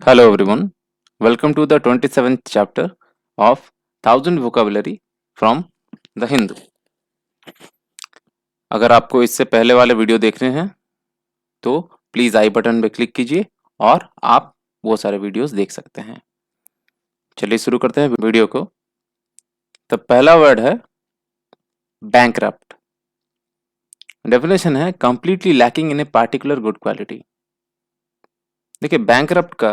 Hello everyone, welcome to the 27th chapter of 1000 vocabulary from the Hindu. अगर आपको इससे पहले वाले वीडियो देखने हैं तो प्लीज आई बटन पे क्लिक कीजिए और आप वो सारे वीडियोस देख सकते हैं। चलिए शुरू करते हैं वीडियो को। तो पहला वर्ड है बैंकरप्ट। डेफिनेशन है completely lacking in a particular good quality. देखिए बैंकरप्ट का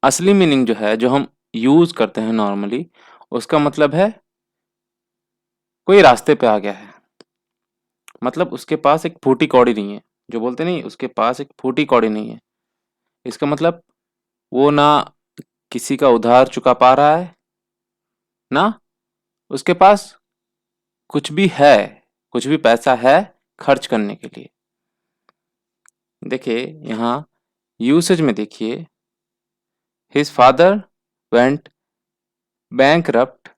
असली मीनिंग जो है जो हम यूज करते हैं नॉर्मली, उसका मतलब है कोई रास्ते पे आ गया है, मतलब उसके पास एक फूटी कौड़ी नहीं है। जो बोलते नहीं उसके पास एक फूटी कौड़ी नहीं है, इसका मतलब वो ना किसी का उधार चुका पा रहा है, ना उसके पास कुछ भी है, कुछ भी पैसा है खर्च करने के लिए। देखिए यहाँ यूसेज में देखिए, his father went bankrupt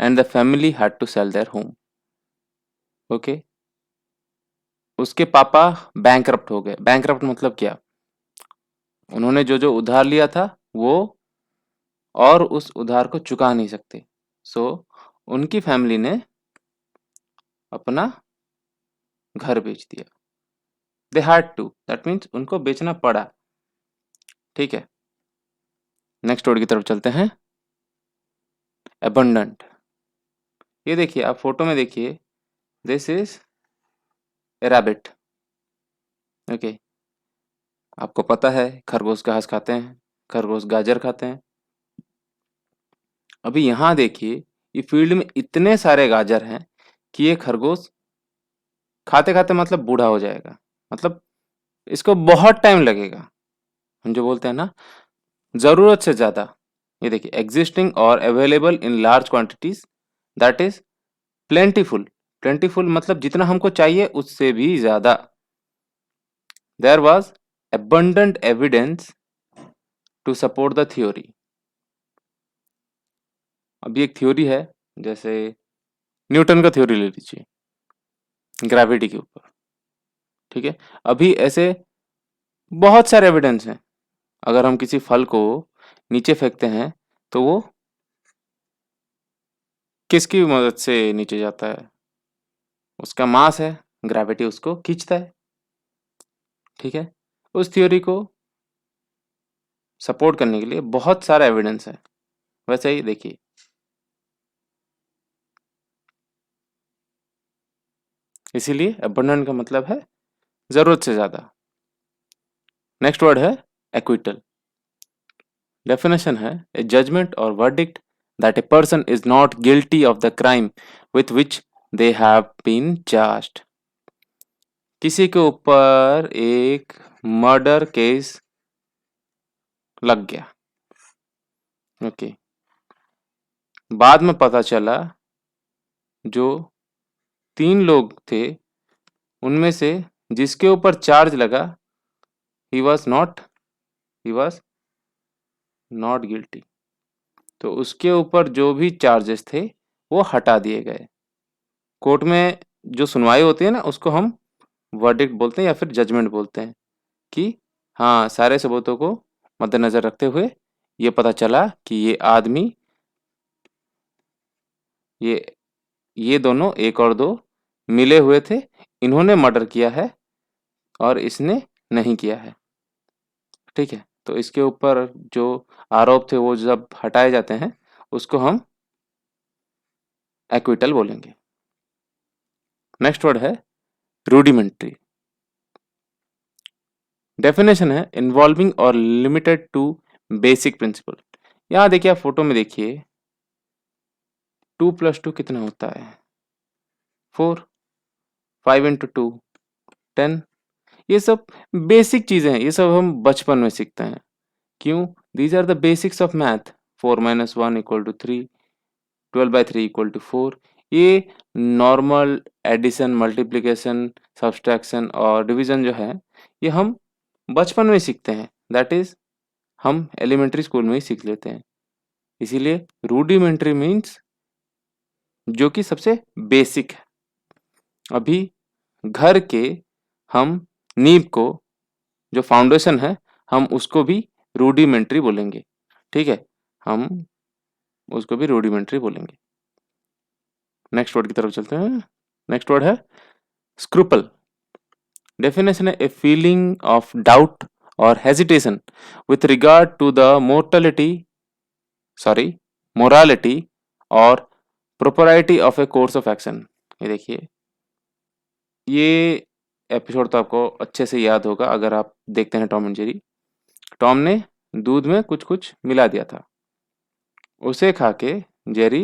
and the family had to sell their home. Okay, उसके पापा बैंकरप्ट हो गए। बैंकरप्ट मतलब क्या, उन्होंने जो जो उधार लिया था वो और उस उधार को चुका नहीं सकते। सो उनकी फैमिली ने अपना घर बेच दिया। They had to, that means उनको बेचना पड़ा। ठीक है, नेक्स्ट वर्ड की तरफ चलते हैं। अबंडेंट। ये देखिए आप फोटो में देखिए, this is A rabbit. Okay, आपको पता है खरगोश घास खाते हैं, खरगोश गाजर खाते हैं। अभी यहाँ देखिए ये फील्ड में इतने सारे गाजर हैं कि ये खरगोश खाते खाते मतलब बूढ़ा हो जाएगा, मतलब इसको बहुत टाइम लगेगा। हम जो बोलते हैं ना जरूरत से ज्यादा। ये देखिए एग्जिस्टिंग और available in large quantities, that is plentiful. Plentiful मतलब जितना हमको चाहिए उससे भी ज्यादा। There was abundant evidence to support the theory. अभी एक थ्योरी है, जैसे न्यूटन का थ्योरी ले लीजिए ग्रेविटी के ऊपर। ठीक है, अभी ऐसे बहुत सारे एविडेंस हैं। अगर हम किसी फल को नीचे फेंकते हैं तो वो किसकी मदद से नीचे जाता है, उसका मास है, ग्रेविटी उसको खींचता है। ठीक है, उस थ्योरी को सपोर्ट करने के लिए बहुत सारा एविडेंस है। वैसे ही देखिए, इसीलिए अबंडेंट का मतलब है जरूरत से ज्यादा। नेक्स्ट वर्ड है एक्विटल। डेफिनेशन है ए जजमेंट और verdict that a person is not guilty of the crime with which they have been charged. किसी के ऊपर एक मर्डर केस लग गया। ओके, बाद में पता चला जो 3 लोग थे उनमें से जिसके ऊपर चार्ज लगा ही वॉज नॉट गिल्टी। तो उसके ऊपर जो भी चार्जेस थे वो हटा दिए गए। कोर्ट में जो सुनवाई होती है ना उसको हम वर्डिक्ट बोलते हैं या फिर जजमेंट बोलते हैं कि हाँ सारे सबूतों को मद्देनजर रखते हुए ये पता चला कि ये ये दोनों एक और दो मिले हुए थे, इन्होंने मर्डर किया है और इसने नहीं किया है। ठीक है, तो इसके ऊपर जो आरोप थे वो जब हटाए जाते हैं उसको हम एक्विटल बोलेंगे। नेक्स्ट वर्ड है रूडिमेंट्री। डेफिनेशन है इन्वॉल्विंग और लिमिटेड टू बेसिक प्रिंसिपल। यहाँ देखिए आप फोटो में देखिए 2 + 2 कितना होता है, 4। 5 × 2 10। ये सब बेसिक चीजें हैं, ये सब हम बचपन में सीखते हैं। क्यों, these are the basics of math. 4 - 1 = 3, 12/3 = 4। ये नॉर्मल एडिशन, मल्टीप्लिकेशन, सब्सट्रैक्शन और डिवीजन जो है ये हम बचपन में सीखते हैं। दैट इज हम एलिमेंट्री स्कूल में ही सीख लेते हैं। इसीलिए रूडिमेंट्री मीन्स जो कि सबसे बेसिक है। अभी घर के हम नींव को, जो फाउंडेशन है, हम उसको भी रूडिमेंट्री बोलेंगे, ठीक है? हम उसको भी रूडिमेंट्री बोलेंगे। नेक्स्ट वर्ड की तरफ चलते हैं। नेक्स्ट वर्ड है स्क्रूपल। डेफिनेशन है ए फीलिंग ऑफ डाउट और hesitation with regard to the morality और propriety of a course of action. ये देखिए, ये एपिसोड तो आपको अच्छे से याद होगा अगर आप देखते हैं टॉम एंड जेरी। टॉम ने दूध में कुछ कुछ मिला दिया था, उसे खा के जेरी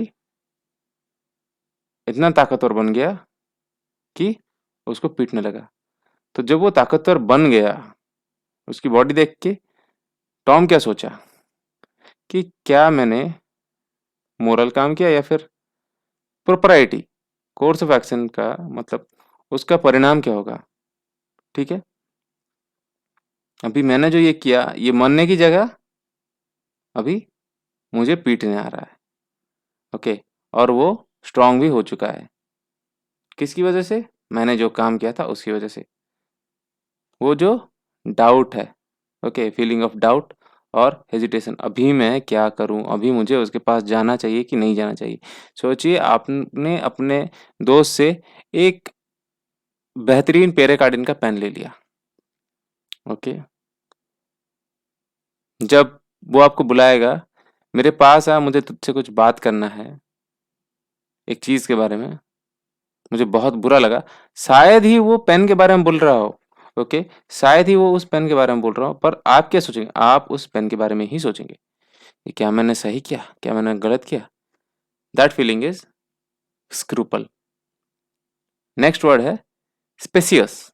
इतना ताकतवर बन गया कि उसको पीटने लगा। तो जब वो ताकतवर बन गया, उसकी बॉडी देख के टॉम क्या सोचा कि क्या मैंने मोरल काम किया या फिर प्रोपराइटी, कोर्स ऑफ एक्शन का मतलब उसका परिणाम क्या होगा, ठीक है? अभी मैंने जो ये किया, ये मरने की जगह अभी मुझे पीटने आ रहा है, ओके? और वो स्ट्रांग भी हो चुका है। किसकी वजह से? मैंने जो काम किया था उसकी वजह से। वो जो डाउट है, ओके, फीलिंग ऑफ डाउट और हेजिटेशन, अभी मैं क्या करूं, अभी मुझे उसके पास जाना चाहिए कि नहीं जाना चाहिए। सोचिए, आपने अपने दोस्त से एक बेहतरीन पेरेकार्डिन का पेन ले लिया, ओके? जब वो आपको बुलाएगा, मेरे पास आ, मुझे तुझसे कुछ बात करना है एक चीज के बारे में, मुझे बहुत बुरा लगा। शायद ही वो पेन के बारे में बोल रहा हो, ओके? शायद ही वो उस पेन के बारे में बोल रहा हो, पर आप क्या सोचेंगे? आप उस पेन के बारे में ही सोचेंगे कि क्या मैंने सही किया, क्या मैंने गलत किया। That feeling is scruple. Next word है स्पेसियस।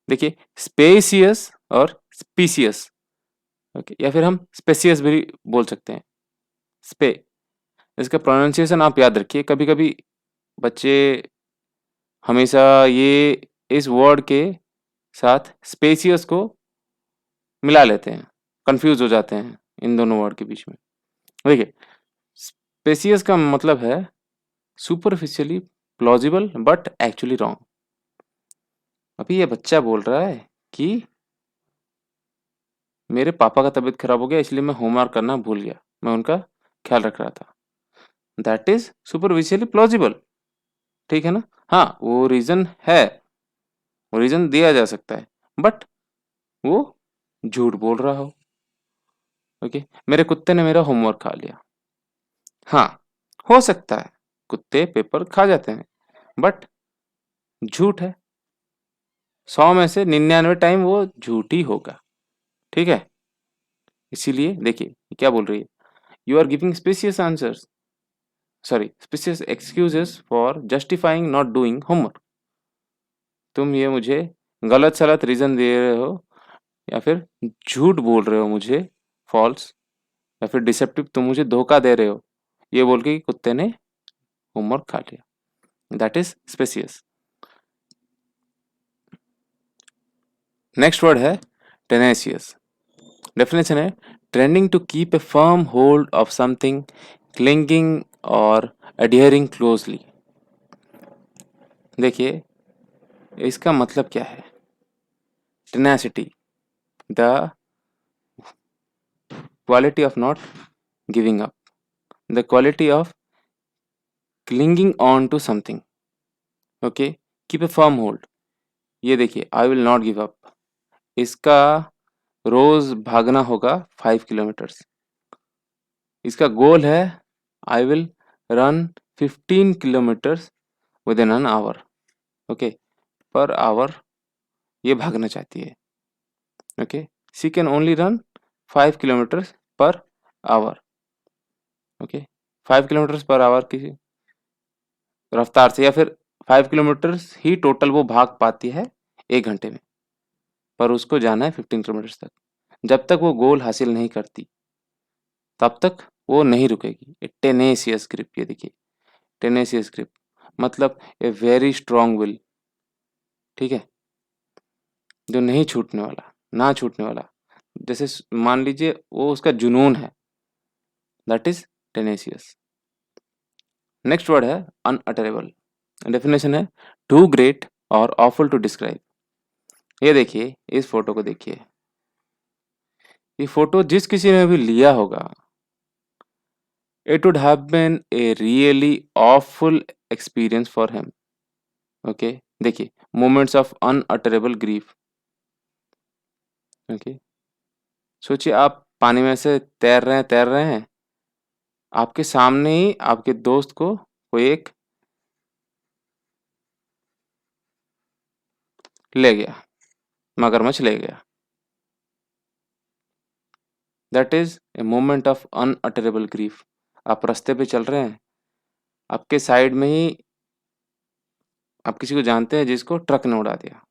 देखिए, स्पेसियस और स्पीसियस, ओके, या फिर हम स्पेसियस भी बोल सकते हैं। स्पे, इसका प्रोनाउंसिएशन आप याद रखिए। कभी कभी बच्चे हमेशा ये इस वर्ड के साथ स्पेसियस को मिला लेते हैं, कंफ्यूज हो जाते हैं इन दोनों वर्ड के बीच में। देखिए, स्पेसियस का मतलब है superficially plausible but actually wrong. अभी ये बच्चा बोल रहा है कि मेरे पापा का तबीयत खराब हो गया इसलिए मैं होमवर्क करना भूल गया, मैं उनका ख्याल रख रहा था। दैट इज सुपरफिशियली प्लॉजिबल, ठीक है ना? हाँ, वो रीजन है, वो रीजन दिया जा सकता है, बट वो झूठ बोल रहा ओके? मेरे कुत्ते ने मेरा होमवर्क खा लिया। हाँ, हो सकता है कुत्ते पेपर खा जाते हैं, बट झूठ है। 100 में से 99 टाइम वो झूठ ही होगा, ठीक है? इसीलिए देखिए ये क्या बोल रही है, you are giving specious answers, sorry, specious excuses for justifying not doing homework. तुम ये मुझे गलत सलत रीजन दे रहे हो या फिर झूठ बोल रहे हो मुझे, फॉल्स, या फिर डिसेप्टिव, तुम मुझे धोखा दे रहे हो, ये बोल के कि कुत्ते ने होमवर्क खा लिया। That is specious. Next word है टेनेसियस। डेफिनेशन है tending to keep a firm hold of something, clinging और adhering क्लोजली। देखिए, इसका मतलब क्या है? Tenacity, the quality of not giving up, the quality of clinging on to something, okay? Keep a firm hold. ये देखिए, I will not give up, इसका रोज भागना होगा 5 किलोमीटर्स। इसका गोल है I will run 15 kilometres with in an hour, okay? Per hour ये भागना चाहती है, okay? She can only run 5 kilometres per hour, okay? 5 kilometres per hour की रफ्तार से, या फिर 5 किलोमीटर्स ही टोटल वो भाग पाती है 1 घंटे में, पर उसको जाना है 15 किलोमीटर्स तक। जब तक वो गोल हासिल नहीं करती तब तक वो नहीं रुकेगी। टेनेसियस ग्रिप, ये देखिए, टेनेसियस ग्रिप मतलब ए वेरी स्ट्रॉन्ग विल, ठीक है? जो नहीं छूटने वाला, ना छूटने वाला। जैसे मान लीजिए वो उसका जुनून है, दैट इज टेनेसियस। नेक्स्ट वर्ड है अनअटरेबल। डेफिनेशन है टू ग्रेट और ऑफुल टू डिस्क्राइब। ये देखिए, इस फोटो को देखिए, ये फोटो जिस किसी ने भी लिया होगा, it would have been a really awful experience for him. Okay, देखिए, moments of unutterable grief. Okay, सोचिए आप पानी में से तैर रहे हैं, आपके सामने ही आपके दोस्त को कोई एक ले गया, मगरमच्छ ले गया। That is a moment of unutterable grief. आप रास्ते पे चल रहे हैं, आपके साइड में ही आप किसी को जानते हैं जिसको ट्रक ने उड़ा दिया।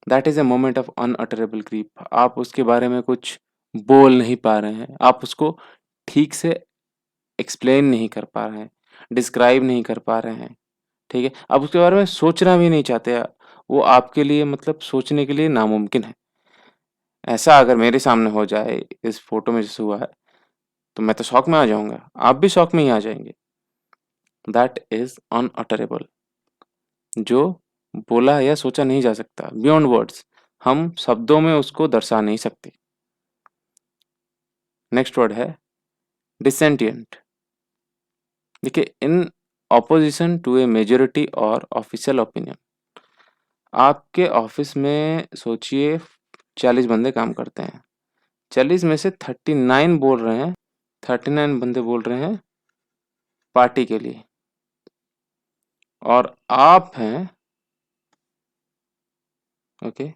That is a moment of unutterable grief. आप उसके बारे में कुछ बोल नहीं पा रहे हैं, आप उसको ठीक से एक्सप्लेन नहीं कर पा रहे हैं, डिस्क्राइब नहीं कर पा रहे हैं, ठीक है? आप उसके बारे में सोचना भी नहीं चाहते, वो आपके लिए मतलब सोचने के लिए नामुमकिन है। ऐसा अगर मेरे सामने हो जाए इस फोटो में जैसे हुआ है, तो मैं तो शॉक में आ जाऊंगा, आप भी शॉक में ही आ जाएंगे। दैट इज अनअटरेबल, जो बोला या सोचा नहीं जा सकता, बियॉन्ड वर्ड्स, हम शब्दों में उसको दर्शा नहीं सकते। नेक्स्ट वर्ड है डिसेंटिएंट। देखिए, in opposition to a majority और ऑफिशियल ओपिनियन। आपके ऑफिस में सोचिए 40 बंदे काम करते हैं, 40 में से 39 बोल रहे हैं, 39 बंदे बोल रहे हैं पार्टी के लिए, और आप हैं, ओके,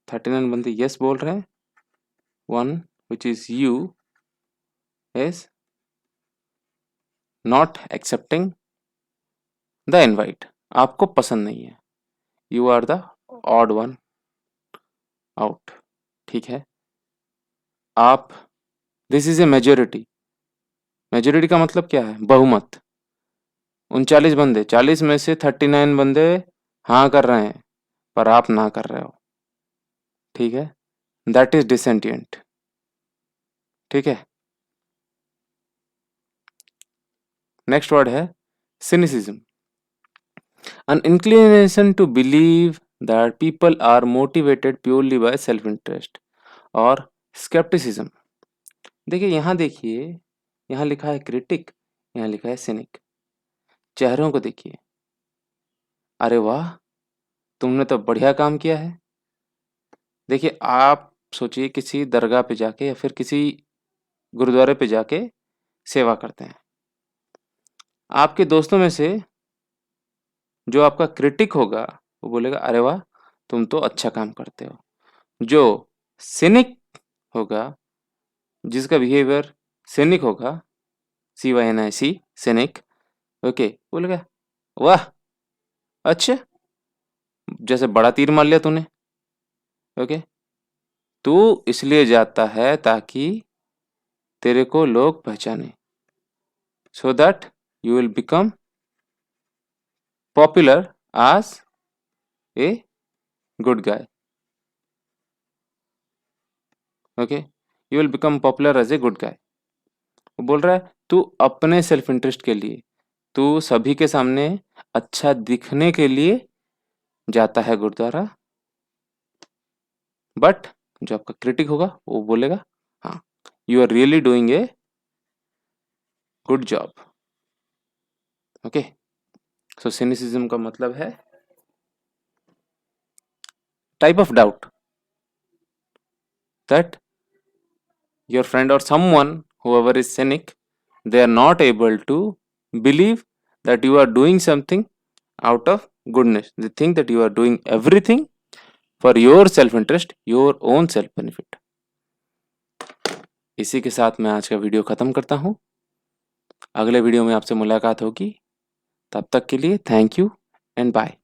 39 बंदे यस बोल रहे हैं, one which is you is not accepting the invite. आपको पसंद नहीं है, you are the odd one out, ठीक है? आप, this is a majority. Majority का मतलब क्या है? बहुमत। 39 बंदे, 40 में से 39 बंदे हाँ कर रहे हैं, पर आप ना कर रहे हो, ठीक है? दैट इज डिसेंटिएंट, ठीक है? नेक्स्ट वर्ड है cynicism. An inclination to believe that people are motivated purely by self-interest और skepticism। देखिए, यहाँ देखिए, यहाँ लिखा है क्रिटिक, यहाँ लिखा है सिनिक। चेहरों को देखिए, अरे वाह, तुमने तो बढ़िया काम किया है। देखिए, आप सोचिए किसी दरगाह पे जाके या फिर किसी गुरुद्वारे पे जाके सेवा करते हैं, आपके दोस्तों में से जो आपका क्रिटिक होगा वो बोलेगा अरे वाह, तुम तो अच्छा काम करते हो। जो सिनिक होगा, जिसका बिहेवियर सिनिक होगा, CYNIC, सिनिक, ओके, बोलेगा वाह, अच्छा, जैसे बड़ा तीर मार लिया तूने, ओके। तू इसलिए जाता है ताकि तेरे को लोग पहचाने, so that you will become popular as a good guy, okay, you will become popular as a good guy. वो बोल रहा है तू अपने सेल्फ इंटरेस्ट के लिए, तू सभी के सामने अच्छा दिखने के लिए जाता है गुरुद्वारा, बट जो आपका क्रिटिक होगा वो बोलेगा हाँ, you are really doing a good job, okay. So cynicism का मतलब है type of doubt that your friend or someone, whoever is cynic, they are not able to believe that you are doing something out of goodness. They think that you are doing everything for your self interest, your own self benefit. इसी के साथ मैं आज का video खत्म करता हूँ। अगले वीडियो में आपसे मुलाकात होगी, तब तक के लिए थैंक यू एंड बाय।